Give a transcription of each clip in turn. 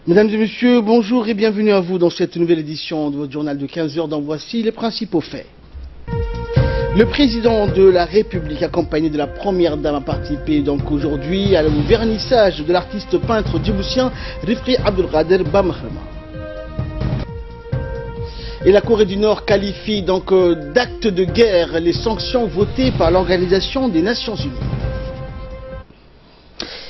Mesdames et messieurs, bonjour et bienvenue à vous dans cette nouvelle édition de votre journal de 15 heures. Dont voici les principaux faits. Le président de la République, accompagné de la première dame, a participé donc aujourd'hui au vernissage de l'artiste peintre djiboutien Rifri Abdelkader Bamahrema. Et la Corée du Nord qualifie donc d'actes de guerre les sanctions votées par l'Organisation des Nations Unies.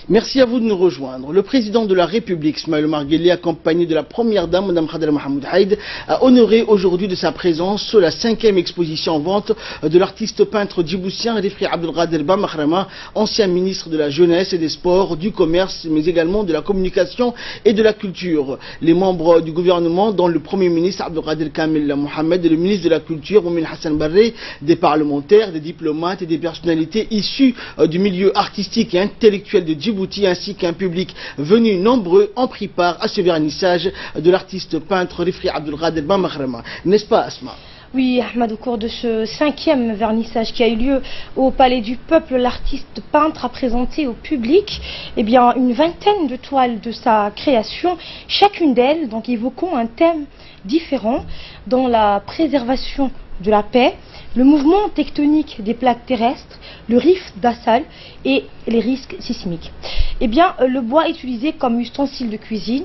Merci à vous de nous rejoindre. Le président de la République, Ismaël Omar Guelleh, accompagné de la première dame, Mme Khadra Mohamed Haïd, a honoré aujourd'hui de sa présence la 5e exposition en vente de l'artiste peintre djiboutien Rifri Abdelkader Bamahrema, ancien ministre de la Jeunesse et des Sports, du Commerce, mais également de la Communication et de la Culture. Les membres du gouvernement, dont le Premier ministre Abdelkader Kamel Mohamed et le ministre de la Culture, Oumin Hassan Barré, des parlementaires, des diplomates et des personnalités issues du milieu artistique et intellectuel de Djibouti, ainsi qu'un public venu nombreux ont pris part à ce vernissage de l'artiste peintre Rifri Abdelkader Bamahrema. N'est-ce pas, Asma? Oui, Ahmed, au cours de ce 5e vernissage qui a eu lieu au Palais du Peuple, l'artiste peintre a présenté au public une vingtaine de toiles de sa création, chacune d'elles donc évoquant un thème différent, dont la préservation de la paix, le mouvement tectonique des plaques terrestres, le rift d'Assal et les risques sismiques. Le bois utilisé comme ustensile de cuisine,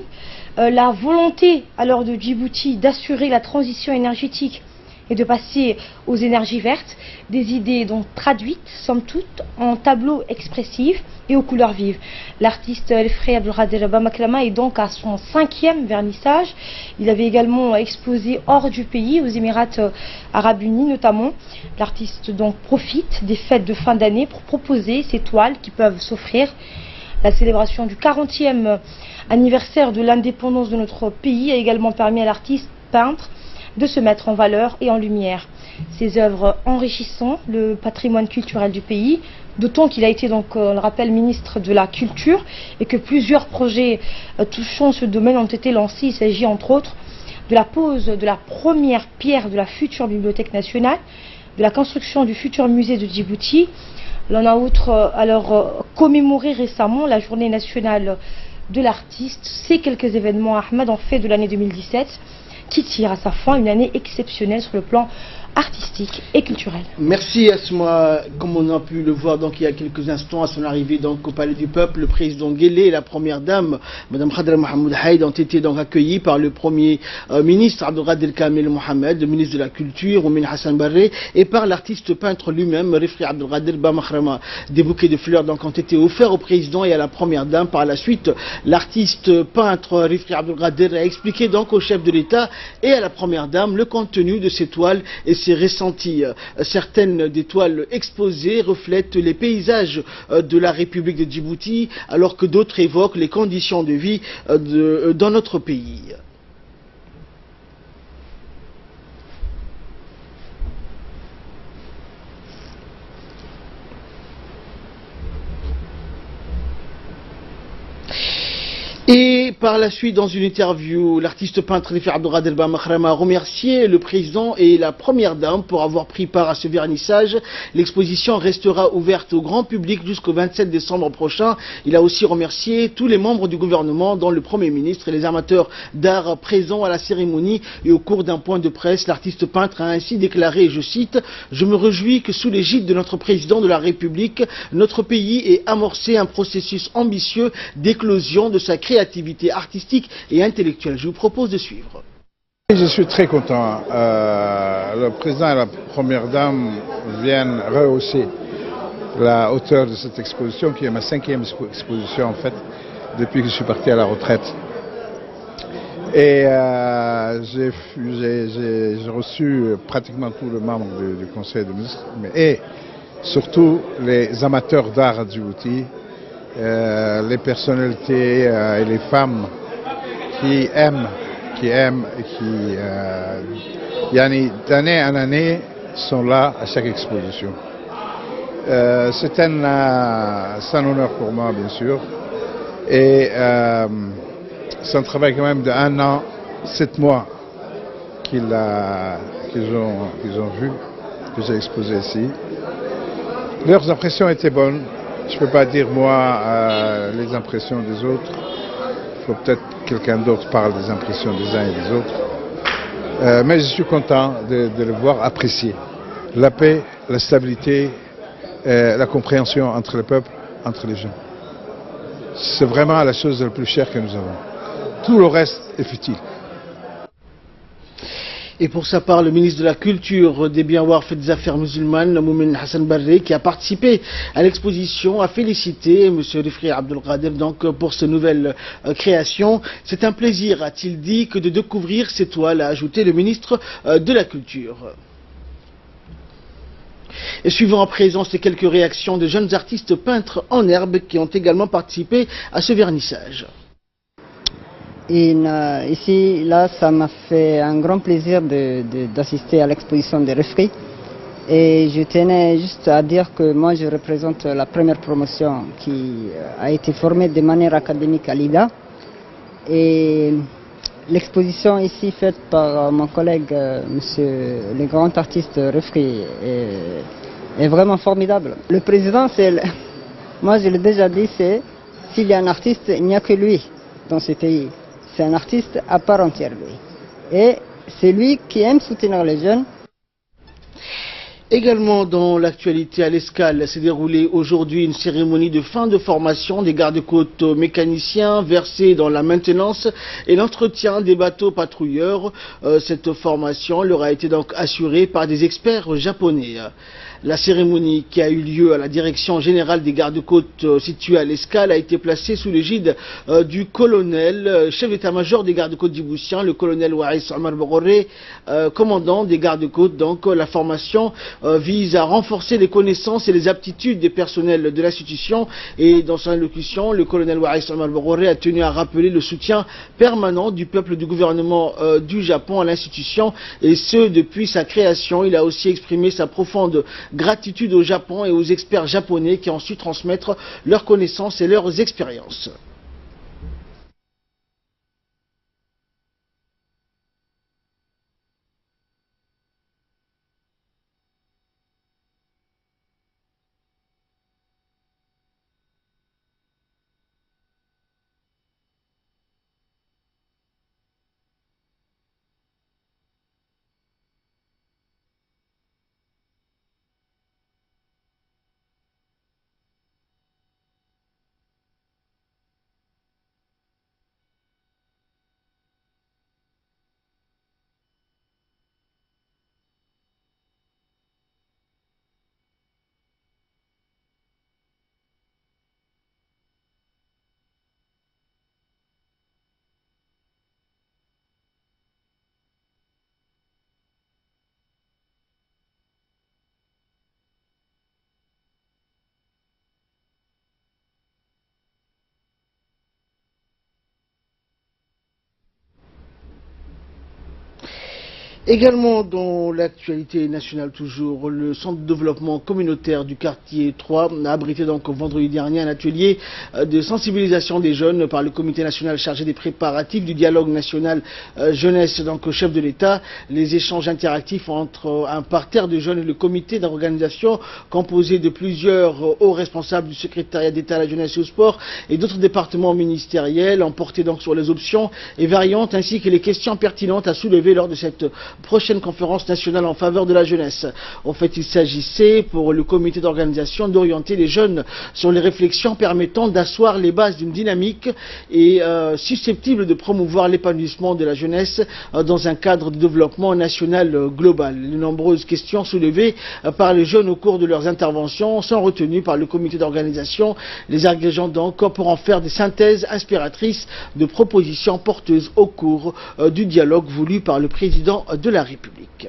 la volonté alors de Djibouti d'assurer la transition énergétique et de passer aux énergies vertes, des idées donc traduites, somme toute, en tableaux expressifs et aux couleurs vives. L'artiste Rifri Abdelkader Bamahrema est donc à son 5e vernissage. Il avait également exposé hors du pays, aux Émirats Arabes Unis notamment. L'artiste donc profite des fêtes de fin d'année pour proposer ces toiles qui peuvent s'offrir. La célébration du 40e anniversaire de l'indépendance de notre pays a également permis à l'artiste peintre de se mettre en valeur et en lumière. Ses œuvres enrichissant le patrimoine culturel du pays, d'autant qu'il a été donc, on le rappelle, ministre de la Culture et que plusieurs projets touchant ce domaine ont été lancés. Il s'agit entre autres de la pose de la première pierre de la future Bibliothèque nationale, de la construction du futur musée de Djibouti. L'on a alors commémoré récemment la journée nationale de l'artiste. Ces quelques événements, Ahmed, ont fait de l'année 2017 qui tire à sa fin une année exceptionnelle sur le plan artistique et culturel. Merci Asma. Comme on a pu le voir donc il y a quelques instants à son arrivée donc au Palais du Peuple, le président Guelleh et la première dame, Mme Khadra Mohamed Haïd, ont été donc accueillis par le Premier ministre Abdelkader Kamel Mohamed, le ministre de la Culture Oumin Hassan Barré, et par l'artiste peintre lui-même Rifri Abdelkader Bamahrema. Des bouquets de fleurs donc ont été offerts au président et à la première dame. Par la suite, l'artiste peintre Rifri Abdelkader a expliqué donc au chef de l'État et à la première dame le contenu de ces toiles et ses ressentis. Certaines des toiles exposées reflètent les paysages de la République de Djibouti, alors que d'autres évoquent les conditions de vie dans notre pays. Et par la suite, dans une interview, l'artiste peintre Rifri Abdelkader Bamahrema a remercié le président et la première dame pour avoir pris part à ce vernissage. L'exposition restera ouverte au grand public jusqu'au 27 décembre prochain. Il a aussi remercié tous les membres du gouvernement, dont le Premier ministre et les amateurs d'art présents à la cérémonie. Et au cours d'un point de presse, l'artiste peintre a ainsi déclaré, je cite, « Je me réjouis que sous l'égide de notre président de la République, notre pays ait amorcé un processus ambitieux d'éclosion de sa créativité artistique et intellectuelle. » Je vous propose de suivre. Je suis très content. Le président et la première dame viennent rehausser la hauteur de cette exposition, qui est ma 5e exposition en fait, depuis que je suis parti à la retraite. Et j'ai reçu pratiquement tous les membres du Conseil des ministres, et surtout les amateurs d'art à Djibouti, les personnalités et les femmes qui aiment et qui, d'année en année, sont là à chaque exposition. C'est un honneur pour moi, bien sûr, et c'est un travail quand même d'1 an, 7 mois qu'ils ont vu, que j'ai exposé ici. Leurs impressions étaient bonnes. Je ne peux pas dire, moi, les impressions des autres. Il faut peut-être que quelqu'un d'autre parle des impressions des uns et des autres. Mais je suis content de le voir apprécier la paix, la stabilité, la compréhension entre le peuple, entre les gens. C'est vraiment la chose la plus chère que nous avons. Tout le reste est futile. Et pour sa part, le ministre de la Culture, des Biens Warf et des Affaires musulmanes, Moumen Hassan Barré, qui a participé à l'exposition, a félicité M. Rifri Abdelkader donc pour cette nouvelle création. C'est un plaisir, a-t-il dit, que de découvrir ces toiles, a ajouté le ministre de la Culture. Et suivant à présent ces quelques réactions de jeunes artistes peintres en herbe qui ont également participé à ce vernissage. Et ici, là, ça m'a fait un grand plaisir d'assister à l'exposition de Rifri. Et je tenais juste à dire que moi, je représente la première promotion qui a été formée de manière académique à l'IDA. Et l'exposition ici faite par mon collègue, monsieur le grand artiste Rifri, est vraiment formidable. Le président, moi je l'ai déjà dit, s'il y a un artiste, il n'y a que lui dans ce pays. C'est un artiste à part entière, lui. Et c'est lui qui aime soutenir les jeunes. Également dans l'actualité à l'Escale, s'est déroulée aujourd'hui une cérémonie de fin de formation des gardes-côtes mécaniciens versés dans la maintenance et l'entretien des bateaux patrouilleurs. Cette formation leur a été donc assurée par des experts japonais. La cérémonie qui a eu lieu à la direction générale des gardes-côtes située à l'Escale a été placée sous l'égide du colonel, chef d'état-major des gardes-côtes djiboutiens, le colonel Waïs Omar Bogoré, commandant des gardes-côtes. Donc la formation vise à renforcer les connaissances et les aptitudes des personnels de l'institution. Et dans son allocution, le colonel Waïs Omar Bogoré a tenu à rappeler le soutien permanent du peuple du gouvernement du Japon à l'institution, et ce depuis sa création. Il a aussi exprimé sa profonde gratitude au Japon et aux experts japonais qui ont su transmettre leurs connaissances et leurs expériences. Également dans l'actualité nationale toujours, le centre de développement communautaire du quartier 3 a abrité donc vendredi dernier un atelier de sensibilisation des jeunes par le comité national chargé des préparatifs du dialogue national jeunesse donc au chef de l'État. Les échanges interactifs entre un parterre de jeunes et le comité d'organisation composé de plusieurs hauts responsables du secrétariat d'État à la jeunesse et au sport et d'autres départements ministériels ont porté donc sur les options et variantes ainsi que les questions pertinentes à soulever lors de cette prochaine conférence nationale en faveur de la jeunesse. En fait, il s'agissait pour le comité d'organisation d'orienter les jeunes sur les réflexions permettant d'asseoir les bases d'une dynamique et susceptible de promouvoir l'épanouissement de la jeunesse dans un cadre de développement national global. Les nombreuses questions soulevées par les jeunes au cours de leurs interventions sont retenues par le comité d'organisation, les agrégeants donc pour en faire des synthèses inspiratrices de propositions porteuses au cours du dialogue voulu par le président de la République.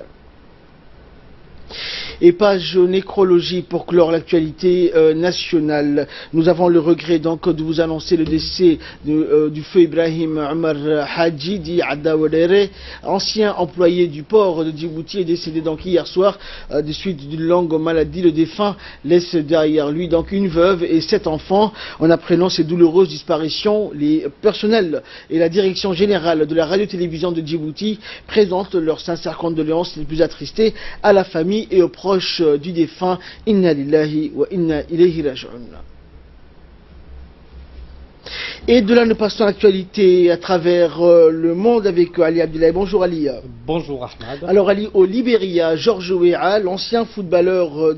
Et page nécrologie pour clore l'actualité nationale. Nous avons le regret donc de vous annoncer le décès du feu Ibrahim Omar Hadji dit Addawadere, ancien employé du port de Djibouti, est décédé donc hier soir des suites d'une longue maladie. Le défunt laisse derrière lui donc une veuve et 7 enfants. En apprenant ces douloureuses disparitions, les personnels et la direction générale de la radio-télévision de Djibouti présentent leurs sincères condoléances les plus attristées à la famille et aux proches du défunt. Inna lillahi wa inna ilayhi raji'un. Et de là, nous passons à l'actualité à travers le monde avec Ali Abdoulaye. Bonjour Ali. Bonjour Ahmad. Alors Ali, au Libéria, George Weah, l'ancien footballeur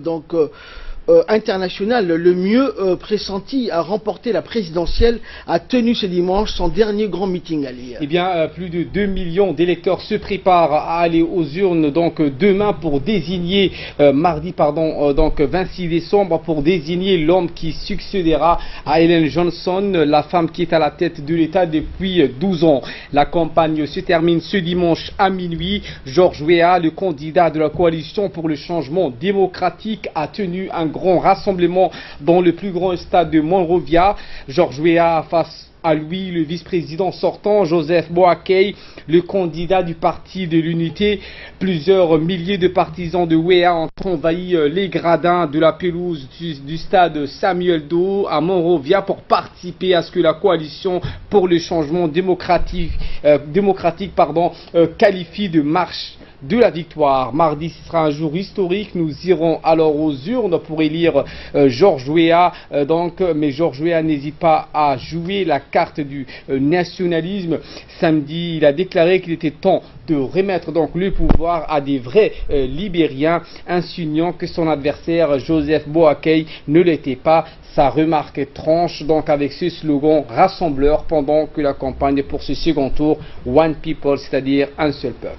international, le mieux pressenti à remporter la présidentielle, a tenu ce dimanche son dernier grand meeting, Ali. Eh bien, plus de 2 millions d'électeurs se préparent à aller aux urnes donc demain pour désigner, mardi 26 décembre, pour désigner l'homme qui succédera à Ellen Johnson, la femme qui est à la tête de l'État depuis 12 ans. La campagne se termine ce dimanche à minuit. George Weah, le candidat de la coalition pour le changement démocratique, a tenu un grand rassemblement dans le plus grand stade de Monrovia. George Weah a face à lui le vice-président sortant, Joseph Boakai, le candidat du Parti de l'Unité. Plusieurs milliers de partisans de Weah ont envahi les gradins de la pelouse du stade Samuel Doe à Monrovia pour participer à ce que la coalition pour le changement démocratique qualifie de marche de la victoire. Mardi, ce sera un jour historique. Nous irons alors aux urnes pour élire George Weah. Mais George Weah n'hésite pas à jouer la carte du nationalisme. Samedi, il a déclaré qu'il était temps de remettre donc le pouvoir à des vrais Libériens, insinuant que son adversaire Joseph Boakai ne l'était pas. Sa remarque tranche donc avec ce slogan rassembleur pendant que la campagne pour ce second tour, One People, c'est-à-dire un seul peuple.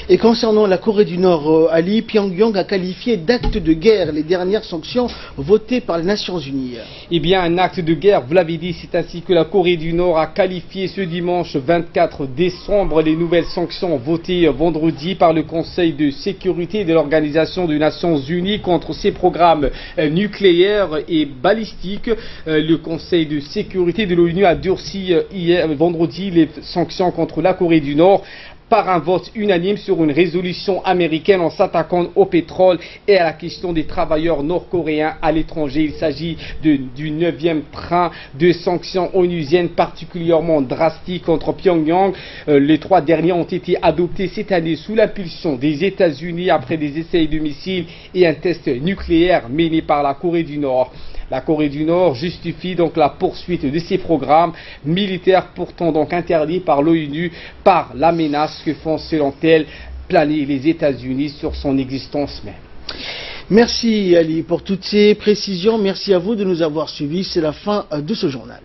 Et concernant la Corée du Nord, Ali, Pyongyang a qualifié d'acte de guerre les dernières sanctions votées par les Nations Unies. Eh bien, un acte de guerre, vous l'avez dit, c'est ainsi que la Corée du Nord a qualifié ce dimanche 24 décembre les nouvelles sanctions votées vendredi par le Conseil de sécurité de l'Organisation des Nations Unies contre ses programmes nucléaires et balistiques. Le Conseil de sécurité de l'ONU a durci vendredi les sanctions contre la Corée du Nord par un vote unanime sur une résolution américaine en s'attaquant au pétrole et à la question des travailleurs nord-coréens à l'étranger. Il s'agit du 9e train de sanctions onusiennes particulièrement drastiques contre Pyongyang. Les 3 derniers ont été adoptés cette année sous l'impulsion des États-Unis après des essais de missiles et un test nucléaire mené par la Corée du Nord. La Corée du Nord justifie donc la poursuite de ces programmes militaires pourtant donc interdits par l'ONU par la menace que font selon elle planer les États-Unis sur son existence même. Merci Ali pour toutes ces précisions. Merci à vous de nous avoir suivis. C'est la fin de ce journal.